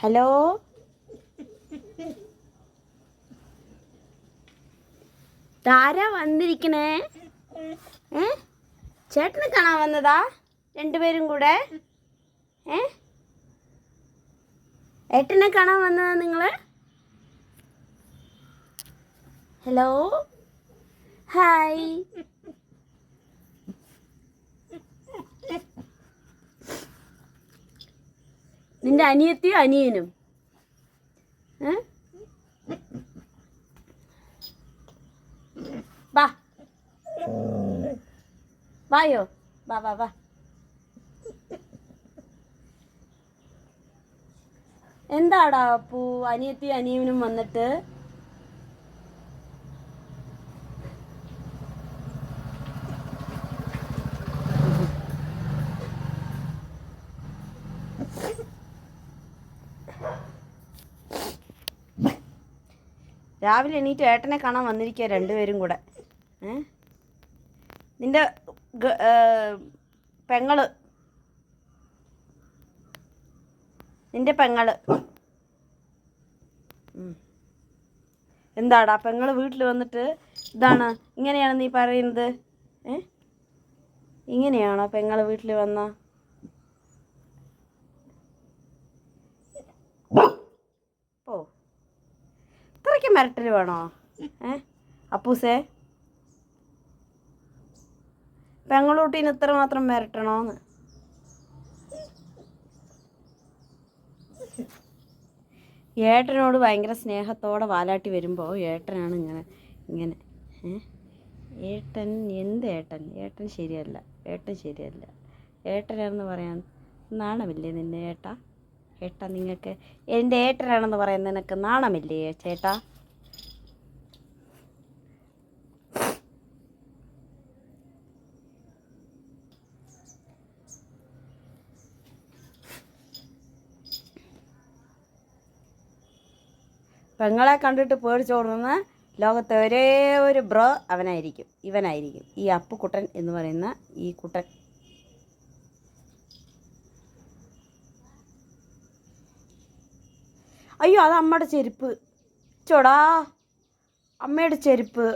Hello, Tara വന്നിരിക്കണേ? ചേട്ടനെ കാണാൻ വന്നതാ രണ്ടുപേരും കൂടെ? ഏട്ടനെ കാണാൻ വന്നതാ നിങ്ങള്? Hello, hi. നിന്റെ അനിയത്തിയും അനിയനും വാ വായോ, വാ വാ വാ. എന്താടാ അപ്പു അനിയത്തിയും അനിയനും വന്നിട്ട്? രാവിലെ എണീറ്റ് ഏട്ടനെ കാണാൻ വന്നിരിക്കുക രണ്ടുപേരും കൂടെ. നിന്റെ പെങ്ങള്, നിന്റെ പെങ്ങള് എന്താടാ പെങ്ങള് വീട്ടിൽ വന്നിട്ട് ഇതാണ് ഇങ്ങനെയാണ് നീ പറയുന്നത്? ഇങ്ങനെയാണോ പെങ്ങള് വീട്ടിൽ വന്ന? ഓ, ഇത്രയ്ക്ക് മിരട്ടൽ വേണോ അപ്പൂസേ? പെങ്ങളൂട്ടീന് ഇത്ര മാത്രം മിരട്ടണോന്ന്? ഏട്ടനോട് ഭയങ്കര സ്നേഹത്തോടെ വാലാട്ടി വരുമ്പോൾ ഏട്ടനാണ് ഇങ്ങനെ ഏട്ടൻ എന്ത് ഏട്ടൻ? ഏട്ടൻ ശരിയല്ല, ഏട്ടൻ ശരിയല്ല. ഏട്ടനാണെന്ന് പറയാൻ നാണമില്ലേ നിന്നെ ഏട്ടാ? ഏട്ടാ, നിങ്ങൾക്ക് എൻ്റെ ഏട്ടനാണെന്ന് പറയാൻ നിനക്ക് നാണമില്ലേ ചേട്ടാ? പെങ്ങളെ കണ്ടിട്ട് പേടിച്ചോടുന്ന ലോകത്തെ ഒരേ ഒരു ബ്രോ അവനായിരിക്കും, ഇവനായിരിക്കും, ഈ അപ്പുക്കുട്ടൻ എന്ന് പറയുന്ന ഈ കുട്ടൻ. അയ്യോ, അത് അമ്മയുടെ ചെരുപ്പ് ചോടാ, അമ്മയുടെ ചെരുപ്പ്.